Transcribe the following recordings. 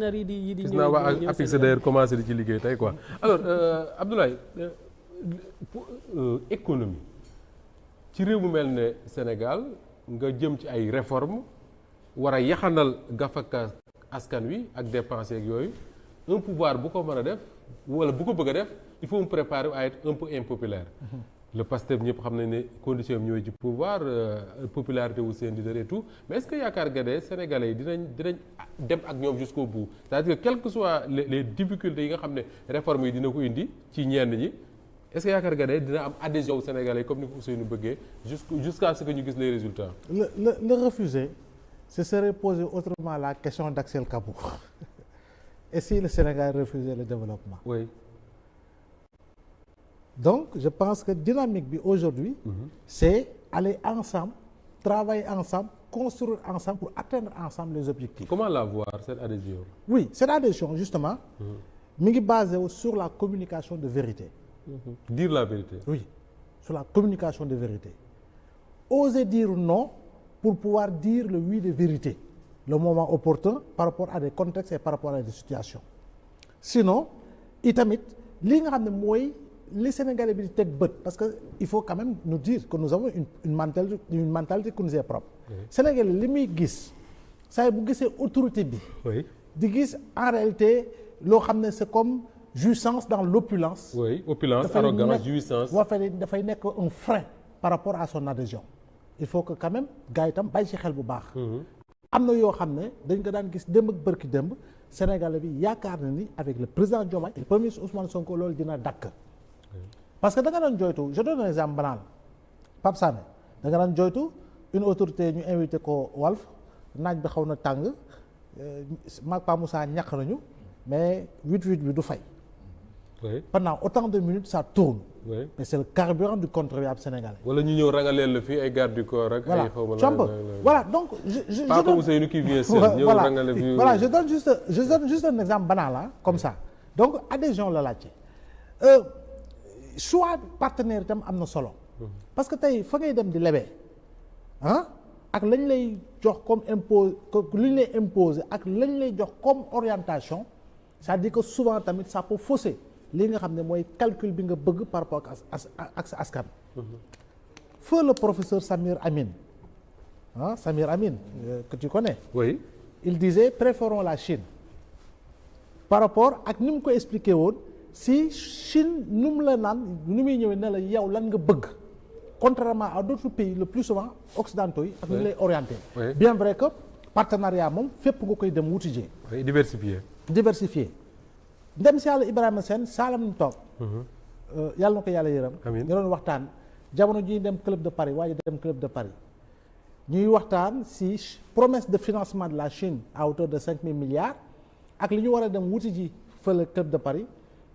partenaires yi di gis naa waa APIX d'ailleurs commencé di ci liggéey tey quoi alors Abdoulaye économie ci réew mu mel ne Sénégal nga jëm ci ay réformes war a yaxanal gafaka askan wi ak dépenses yeeg yooyu un pouvoir bu ko mën a def wala bu ko bëgg a def il faut me préparer à être un peu impopulaire. Le Pastef ñëpp xam nañ ne condition yi ñëwee ci pouvoir popularité wu seen leader et tout mais est-ce que yaakaar nga ne Sénégalais yi dinañ dem ak ñoom jusqu'au bout c'est-à-dire que quelles que soient les difficultés yi nga xam ne réformes yi dina ko indi ci ñenn ñi est-ce que yaakaar nga ne dina am adhésion wu Sénégalais comme ni ko Ousseynou bëggee jusqu'à ce que ñu gis les résultats. Le refuser ce serait poser autrement la question d'Axel Kabou et si le Sénégal refusait le développement. Oui. Donc je pense que dynamique bi aujourd'hui c'est aller ensemble travailler ensemble construire ensemble pour atteindre ensemble les objectifs. Comment la voir cette adhésion? Oui, cette adhésion justement mi ngi basé sur la communication de vérité. Dire la vérité. Oui, sur la communication de vérité. Oser dire non pour pouvoir dire le oui de vérité le moment opportun par rapport à des contextes et par rapport à des situations. Sinon itamit li nga xam ne mooy les Sénégalais bi di teg bët parce que il faut quand même nous dire que nous avons une mentalité qui nous est propre. Sénégalais li muy gis saa bu gisee autorité bi. di gis en réalité loo xam ne c'est comme jouissance dans l'opulence. Oui, opulence, arrogance, jouissance. dafay nekk un frein par rapport à son adhésion. Il faut que quand même gars yi itam bàyyi ci xel bu baax. am na yoo xam ne dañ ko daan gis démb ak bërki démb Sénégalais bi yaakaar na ni avec le président Diomaye et le premier ministre Ousmane Sonko loolu dina dakk. Parce que da nga doon joytu je donne un exemple banal Pape Sané da nga daan joytu une autorité ñu invité ko Walf naaj bi xaw na tàng maag Pa Moussa ñàkk nañu mais 88 bi du fay. Pendant autant de minutes ça tourne. Mais c'est le carburant du contribuable sénégalais. Wala ñu ñëw rangaleel la fii ay garde du corps ak ay xaw ma voilà donc je pas comme Ousseynou qui vient seul ñëw rangale bi. Voilà je donne juste un exemple banal là comme ça donc adhésion la laajte. Choix partenaire itam am na solo parce que tey fa ngay dem di lebee ak lañ lay jox comme impose li ñu lay imposer ak lañ lay jox comme orientation c'est-à-dire que souvent tamit ça peut fausser li nga xam ne mooy calcul bi nga bëgg par rapport ak sa askan. Feu le professeur Samir Amin Samir Amin que tu connais. Oui. Il disait préférons la Chine par rapport ak ni mu ko expliqué woon. Si Chine nu mu la naan nu muy ñëwee ne la yow lan nga bëgg contrairement à d'autres pays le plus souvent occidentaux yi ak ñu lay orienté bien vrai que partenariat moom fépp nga koy dem wuti jee diversifié ndem si yàlla Ibrahima Sène saalam ñu toog yàlla na ko yàlla yërëm ñu doon waxtaan jamono ji dem club de Paris waaye dem club de Paris ñuy waxtaan si promesse de financement de la Chine à hauteur de 5 000 milliards ak li ñu war a dem wuti ji fële club de Paris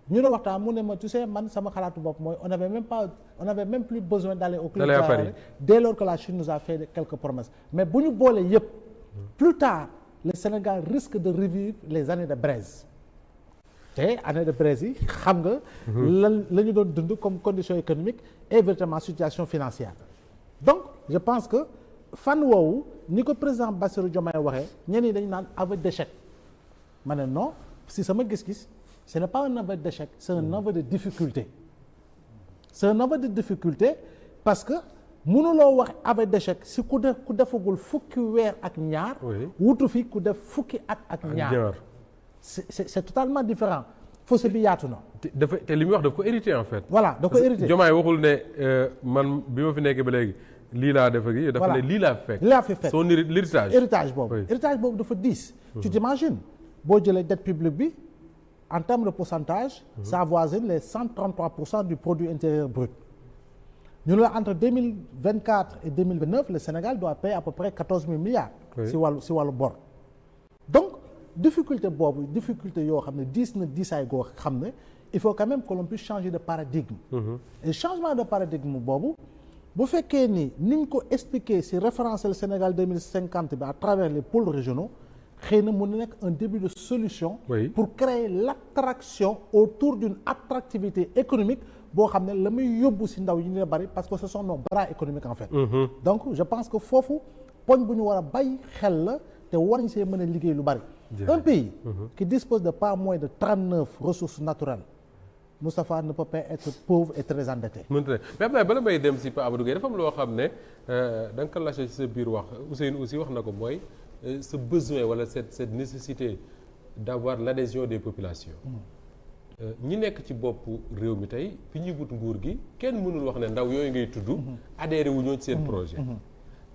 ñu doon waxtaan mu ne ma tu sais man sama xalaatu bopp mooy on avait même plus besoin d'aller au club de Paris dès lors que la Chine nous a fait quelques promesses mais bu ñu boolee yëpp plus tard le Sénégal risque de revivre les années de braise te années de braise yi xam nga lan la ñu doon dund comme condition économique et véritablement situation financière donc je pense que fan woowu ni ko président Bassirou Diomaye waxee ñenn ñi dañu naan aveu d'échec ma ne non si sama gis-gis ce n'est pas un aveu d'échec, c'est un aveu de difficulté. C'est un aveu de difficulté parce que mënuloo wax aveu d'échec si ku defagul fukki weer ak ñaar. wutu fi ku def fukki at ak ñaar. C'est totalement différent. fossé bi yaatu na. te li muy wax daf ko hérité en fait. Voilà daf ko hérité. Diomaye waxul ne man bi ma fi nekkee ba léegi lii laa def ak dafa ne lii laa fekk. lii laa fi fekk son héritage. héritage boobu dafa 10. Tu t'imagines boo jëlee dette publique bi. En termes de pourcentage, ça avoisine les 133% du produit intérieur brut. Nous là entre 2024 et 2029, le Sénégal doit payer à peu près 14 000 milliards. si wàllu bor. Donc difficulté boobu difficulté yoo xam ne diisaay goo xam ne il faut quand même que l'on puisse changer de paradigme. Et changement de paradigme boobu bu fekkee ni niñ ko expliquer ci référentiel Sénégal 2050 bi à travers les pôles régionaux. xëy na mën na nekk un début de solution pour créer l'attraction autour d'une attractivité économique boo xam ne la muy yóbbu ci ndaw yi ñu bari parce que ce sont nos bras économiques en fait donc je pense que foofu poñ bu ñu war a bàyyi xel la te war ñu see mën a liggéey lu bari Un pays qui dispose de pas moins de 39 ressources naturelles, Moustapha ne peut pas être pauvre et très endetté. mënta ne mais Abdoulaye bala may dem si Pa Amadou Gueye dafa am loo xam ne da nga ko lâché ci sa biir wax Ousseynou aussi wax na ko mooy ce besoin wala cette nécessité d'avoir l'adhésion des populations. ñi nekk ci bopp réew mi tey fi ñuy wut nguur gi kenn mënul wax ne ndaw yooyu ngay tudd. adhéré wu ñoo ci seen projet.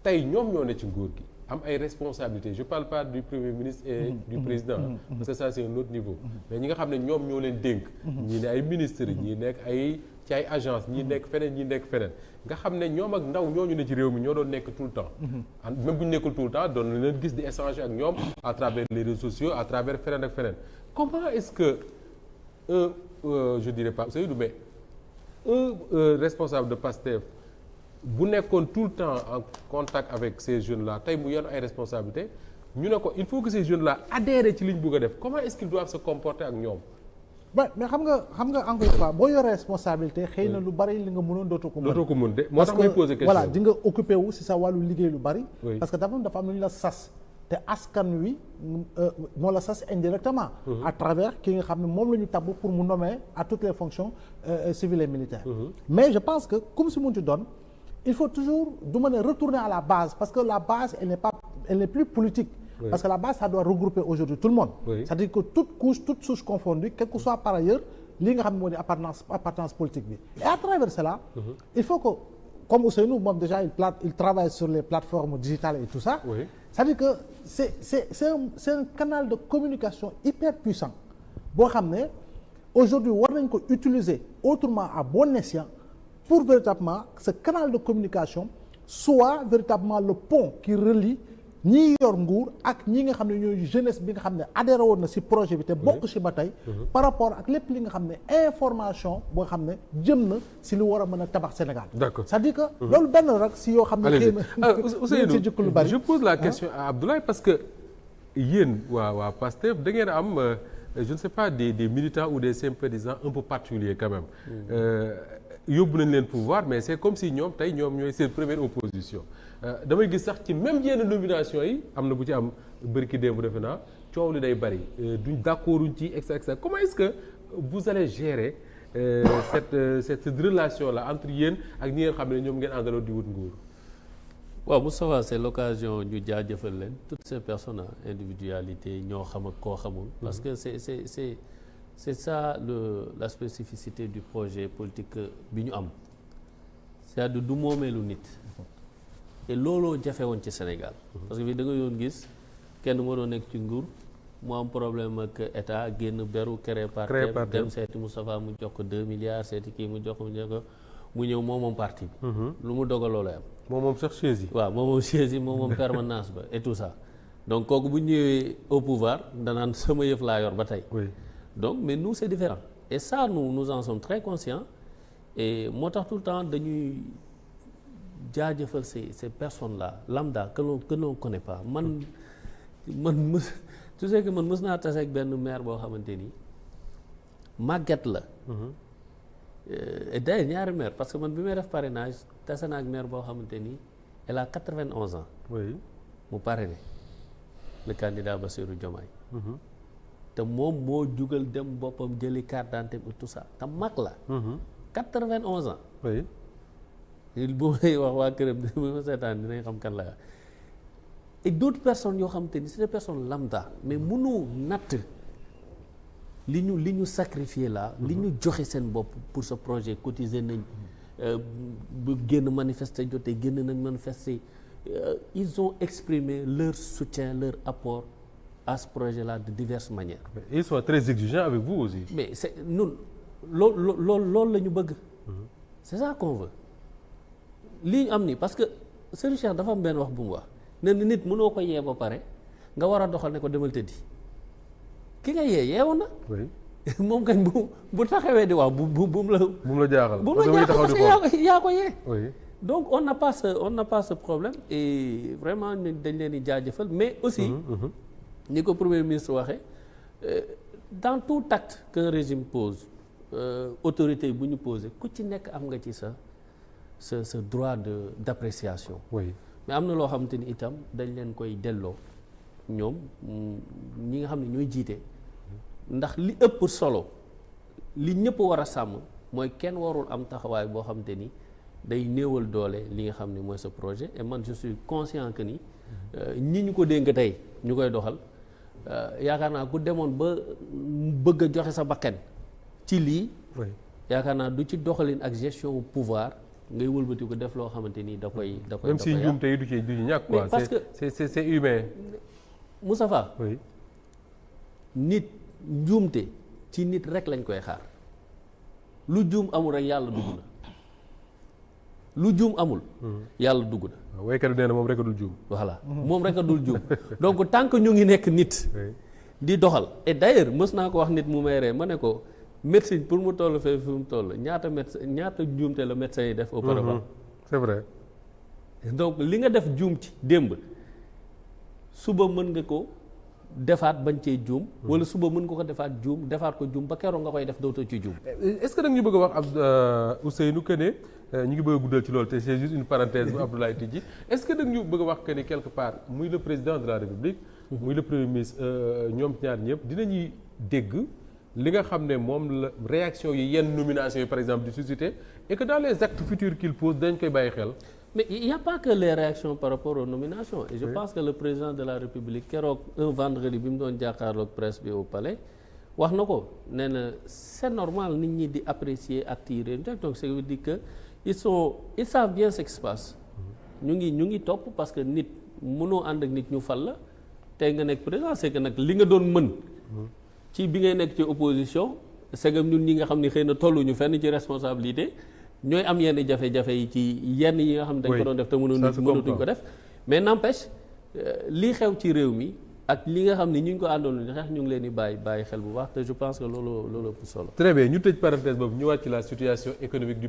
tey ñoom ñoo ne ci nguur gi am ay responsabilités je parle pas du premier ministre et du président parce que ça c'est un autre niveau. mais ñi nga xam ne ñoom ñoo leen dénk. ñii ne ay ministres ñii nekk ay ci ay agence ñii nekk feneen ñii nekk feneen nga xam ne ñoom ak ndaw ñooñu ne ci réew mi ñoo doon nekk tout le temps. même bu ñu nekkul tout le temps doon leen gis di échanger ak ñoom à travers les réseaux sociaux à travers feneen ak feneen comment est-ce que je dirais pas Seydou mais un responsable de PASTEF bu nekkoon tout le temps en contact avec ces jeunes là tey mu yor ay responsabilités ñu ne ko il faut que ces jeunes là adhèrent ci li ñu bëgg a def comment est-ce qu'ils doivent se comporter ak ñoom. mais xam nga encore une fois boo yoree responsabilité xëy na lu bari li nga mënoon dootoo ko mën de moo tax may poser question voilà di nga occupé wu si sa wàllu liggéey lu bari. parce que dafa am lu ñu la sas. te askan wi moo la sas indirectement. à travers ki nga xam ne moom la ñu tabb pour mu nommer à toutes les fonctions civiles et militaires. mais je pense que comme si mu ci doon il faut toujours du mën a retourner à la base parce que la base elle n'est plus politique. parce que la base ça doit regrouper aujourd'hui tout le monde. c'est-à-dire que toute couche toute souche confondue quel que soit par ailleurs li nga xam ne moo di appartenance politique bi. et à travers cela. il faut que comme Ousseynou moom déjà il travaille sur les plateformes digitales et tout ça. c'est-à-dire que c'est un canal de communication hyper puissant boo xam ne aujourd'hui war nañ ko utiliser autrement à bon escient pour véritablement ce canal de communication soit véritablement le pont qui relie ñi yor nguur ak ñi nga xam ne ñooy jeunesse bi nga xam ne adhéré woon na ci projet bi te bokk ci ba tey par rapport ak lépp li nga xam ne information boo xam ne jëm na ci lu war a mën a tabax Sénégal. D'accord. c'est-à-dire que loolu benn rek ci yoo xam ne xëy na Ousseynou je pose la question à Abdoulaye parce que yéen waa PASTEF da ngeen am je ne sais pas des militants ou des sympathisants un peu particuliers quand même yóbbu nañ leen pouvoir mais c'est comme si ñoom tey ñoom ñooy seen première opposition damay gis sax ci même yenn nomination yi am na bu ci am bërki démb defe naa coow li day bari duñ d'accorduñ ci etc comment est-ce que vous allez gérer cette relation là entre yéen ak ñi nga xam ne ñoom ngeen àndaloo di wut nguur. waaw Moustapha c'est l'occasion ñu jaajëfal leen toutes ces personnes individualité ñoo xam ak koo xamul. parce que c'est ça la spécificité du projet politique bi ñu am c'est-à-dire du moomeelu nit. te looloo jafe woon ci Sénégal. parce que fii da nga yoon gis kenn moo doon nekk ci nguur mu am problème ak état génn beru créer parti dem seeti Moustapha mu jox ko 2 milliards seeti kii mu jox ko mu ñëw moom parti bi. lu mu dogal loolay am. moom sax chaise yi. waaw moom chaise yi moom permanence ba et tout ça donc kooku bu ñëwee au pouvoir danaan sama yëf laa yor ba tey. donc mais nous c'est différent et ça nous en sommes très conscients et moo tax tout le temps dañuy jaajëfal ces personnes là lambda que l'on connaît pas man tu sais que man mës naa tase ak benn maire boo xamante ni màgget la. et d'ailleurs ñaari maire parce que man bi may def parrainage tase naa ak maire boo xamante ni elle a 91 ans. mu parrainé le candidat Bassirou Diomaye. te moom moo jugal dem boppam jëli carte d'identité et tout ça te mag la. 91 ans. bu may wax waa këram bu ma seetaan dinañ xam kan la et d'autres personnes yoo xamante ni c'est des personnes lambda mais mënoo natt li ñu sacrifier là li ñu joxe seen bopp pour ce projet cotiser nañ bu génn manifester jotee génn nañ manifester ils ont exprimé leur soutien leur apport à ce projet là de diverses manières. Et ils sont très exigeants avec vous aussi. mais c'est ñun loolu la ñu bëgg. c'est ça qu'on veut. lii ñu am nii parce que Serigne Cheikh dafa am benn wax bu mu wax ne nit mënoo ko yee ba pare nga war a doxal ne ko demal tëddi ki nga yeewu na. moom kañ bu taxawee di wax bu mu la jaaxal. bu mu la jaaxal parce que yaa ko yee. donc on n'a pas ce problème et vraiment dañ leen di jaajëfal mais aussi. ni ko premier ministre waxee dans tout acte qu'un régime pose autorité bu ñu posé ku ci nekk am nga ci ce droit d'appréciation. mais am na loo xamante ni itam dañ leen koy delloo ñoom ñi nga xam ne ñooy jiite ndax li ëpp solo li ñëpp war a sàmm mooy kenn warul am taxawaay boo xam te ni day néewal doole li nga xam ne mooy sa projet et man je suis conscient que ni ñi ñu ko dénk tey ñu koy doxal yaakaar naa ku demoon ba bëgg a joxe sa bakkan ci lii yaakaar naa du ci doxalin ak gestion pouvoir ngay wëlbati ko def loo xamante ni da koy même si njuumte yi du ci ñàkk quoi. parce que c'est humain. Moustapha oui. nit njuumte ci nit rek lañ koy xaar lu juum amul rek yàlla dugg na lu juum amul yàlla dugg na waaw waykat nee na moom rek a dul juum. voilà moom rek a dul juum donc tant que ñu ngi nekk nit di doxal et d'ailleurs mës naa ko wax nit mu may ree ma ne ko médecine pour mu toll fee fi mu toll ñaata njuumte la médecin yi def auparavant c'est vrai. donc li nga def juum ci démb suba mën nga ko defaat bañ cee juum wala suba mën nga ko defaat ko juum ba keroog nga koy def dootoo ci juum. est-ce que da nga ñu bëgg a wax Ousseynou que ne ñu ngi bëgg a guddal ci loolu te c'est juste une parenthèse bu Abdoulaye tijji est-ce que da nga ñu bëgg a wax que ne quelque part muy le président de la République muy le premier ministre ñoom ñaar ñëpp dinañuy dégg li nga xam ne moom la réaction yi yenn nomination yi par exemple di susciter et que dans les actes futurs qu'il pose dañ koy bàyyi xel. mais il n'y a pas que les réactions par rapport aux nominations et je pense que le président de la République keroog un vendredi bi mu doon jàkkaarloog presse bi au palais wax na ko nee na c'est normal nit ñi di apprécier actes yi réew donc ça veut dire que ils savent bien ce qui se passe ñu ngi topp parce que nit mënoo ànd ak nit ñu fal la tey nga nekk président c'est que nag li nga doon mën ci bi ngay nekk ci opposition c'est que ñun ñi nga xam ni xëy na tolluñu fenn ci responsabilité ñooy am yenn jafe-jafe yi ci yenn yi nga xam ne dañ ko doon def te mënatuñ ko def mais n'empêche lii xew ci réew mi ak li nga xam ne ñu ngi ko àndoon di xeex ñu ngi leen di bàyyi xel bu baax te je pense que loolu ëpp solo. Très bien ñu tëj parenthèse boobu ñëwaat ci la situation économique du pays.